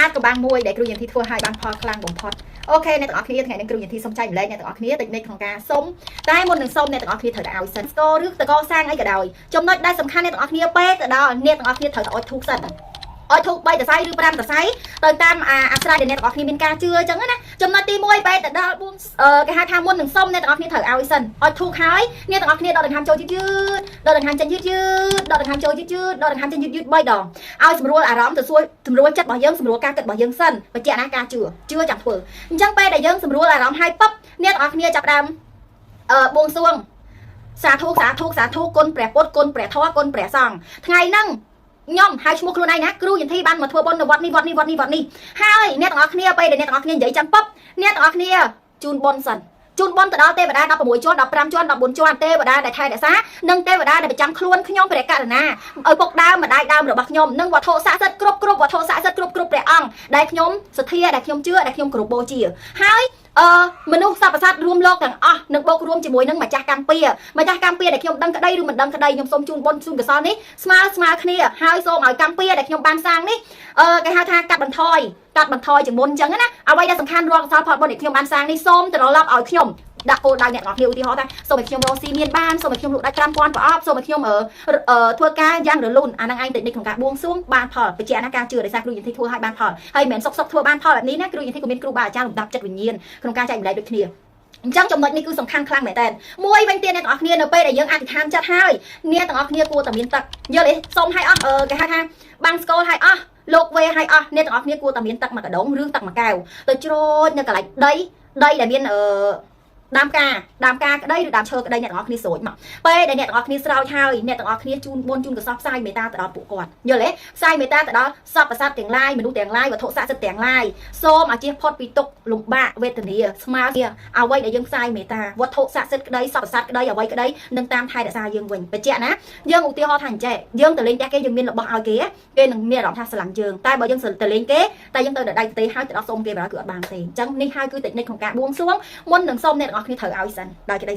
អាចក៏បានមួយដែលគ្រូយន្តទីធ្វើឲ្យបានផលខ្លាំងបំផុតអូខេអ្នកទាំងអស់គ្នាថ្ងៃនេះគ្រូយន្តទីសូមចែកម្លែកអ្នកទាំងអស់គ្នាតិចនិចក្នុងការសុំតែមុននឹងសុំអ្នកទាំងអស់គ្នាត្រូវតែឲ្យសិនស្គរឬតកសាងអីក៏ដោយចំណុចដែលសំខាន់អ្នកទាំងអស់គ្នាពេលទៅដល់អ្នកទាំងអស់គ្នាត្រូវតែអត់ធូបសិនអត់ធូប3តសៃឬ5តសៃទៅតាមអាស្រ័យដែលអ្នកទាំងអស់គ្នាមានការជឿអញ្ចឹងណាចំណុចទី1ពេលទៅដល់4គេហៅថាមុននឹងសុំអ្នកទាំងអស់គ្នាត្រូវឲ្យសិនអត់ធូបហើយអ្នកទាំងអស់គ្នាដកដង្ហើមចូលយឺតដកដង្ហើមចេញយឺតដកដង្ហើមចូលយឺតដកដង្ហើមចេញយឺត3ដងឲ្យស្រួលអារម្មណ៍ទៅស្រួលចិត្តរបស់យើងស្រួលការគិតរបស់យើងសិនបញ្ជាក់ណាការជឿចាំធ្វើអញ្ចឹងពេលដែលយើងស្រួលអារម្មណ៍ហើយពឹបអ្នកទាំងអស់គ្នាចាប់ដើមបួងសួងសាធុគុណព្រះពុទ្ធគុណព្រះធម៌គុណព្រះសង្ឃថ្ងៃហ្នឹងខ្ញុំហៅឈ្មោះខ្លួនឯងណាគ្រូយន្តទីបានមកធ្វើបុណ្យនៅវត្តនេះហើយអ្នកទាំងអស់គ្នាពេលដែលអ្នកទាំងអស់គ្នានិយាយចឹងពឹបអ្នកទាំងអស់គ្នាជូនបុណ្យសិនជូនបុណ្យទៅដល់ទេវតា16ជាន់15ជាន់14ជាន់ទេវតាដែលថែរក្សានិងទេវតាដែលប្រចាំខ្លួនខ្ញុំព្រះករុណាឲ្យពុកដើមម្ដាយដើមរបស់ខ្ញុំនិងវត្ថុស័ក្តិសិទ្ធិគ្រប់វត្ថុស័ក្តិសិទ្ធិគ្រប់ព្រះអង្គដែលខ្ញុំសទ្ធាដែលខ្ញុំជឿដែលខ្ញុំគោរពបូជាហើយមនុស្សសព្វសត្វរួមលោកទាំងអស់នឹងបូករួមជាមួយនឹងម្ចាស់កម្មពៀដែលខ្ញុំដឹងក្តីឬមិនដឹងក្តីខ្ញុំសូមជូនបុណ្យជូនកុសលនេះស្មើគ្នាហើយសូមឲ្យកម្មពៀដែលខ្ញុំបានសាងនេះគេហៅថាកាត់បន្ថយជាមុនអញ្ចឹងណាអ្វីដែលសំខាន់រាល់កុសលផលបុណ្យដែលខ្ញុំបានសាងនេះសូមត្រឡប់ឲ្យខ្ញុំដាក់គោលដៅអ្នកនរគ្នាឧទាហរណ៍ថាសូមឲ្យខ្ញុំរកស៊ីមានបានសូមឲ្យខ្ញុំលក់ដាច់5000ប្រអប់សូមឲ្យខ្ញុំធ្វើការយ៉ាងរលូនអានឹងឯងតិចក្នុងការបួងសួងបានផលបញ្ជាក់ណាការជឿដោយសារគ្រូយន្តទីធ្វើឲ្យបានផលហើយមិនមែនសុកធ្វើបានផលបែបនេះណាគ្រូយន្តទីក៏មានគ្រូបាអាចារ្យលំដាប់ចិត្តវិញ្ញាណក្នុងការចែកម្លែកដូចគ្នាអញ្ចឹងចំណុចនេះគឺសំខាន់ខ្លាំងមែនតើមួយវិញទៀតអ្នកទាំងអស់គ្នានៅពេលដែលយើងអធិដ្ឋានចិត្តហើយអ្នកទាំងអស់គ្នាគួរតែមានទឹកយល់ទេសូមឲ្យអស់គេហៅថាបាំងស្គលឲ្យអស់លោកវេឲ្យអស់អ្នកទាំងអស់គ្នាគួរតែមានទឹកមួយកដុងឬទឹកមួយកែវទៅច្រូចនៅកន្លែងដីដែលមានដើមការក្តីឬដើមឈើក្តីអ្នកទាំងអស់គ្នាស្រួចមកពេលដែលអ្នកទាំងអស់គ្នាស្រោចហើយអ្នកទាំងអស់គ្នាជូនបុណ្យជូនកុសលផ្សាយមេត្តាទៅដល់ពួកគាត់យល់ទេផ្សាយមេត្តាទៅដល់សពប្រសត្វទាំងឡាយមនុស្សទាំងឡាយវត្ថុស័ក្តិសិទ្ធិទាំងឡាយសូមឲ្យជៀសផុតពីទុក្ខលំបាកវេទនាស្មើគ្នាអ្វីដែលយើងផ្សាយមេត្តាវត្ថុស័ក្តិសិទ្ធិក្តីសពប្រសត្វក្តីអ្វីក្តីនឹងតាមថែរក្សាយើងវិញបញ្ជាក់ណាយើងឧទាហរណ៍ថាអញ្ចេះយើងទៅលេងផ្ទះគេយើងមានរបស់ឲ្យគេនឹងមានអារម្មណ៍ថាស្រឡាញ់យើងតែបើយើងទៅលេងគេតែយើងទៅដៃទេហើយទៅដល់សុំគេបណ្ដោយគឺអត់បានទេអញ្ចឹងនេះហើយគឺតិចនិចក្នុងការបួងសួងមុននឹងសុំអ្នកទាំងអស់គ្នាត្រូវឲ្យសិនដោយក្តី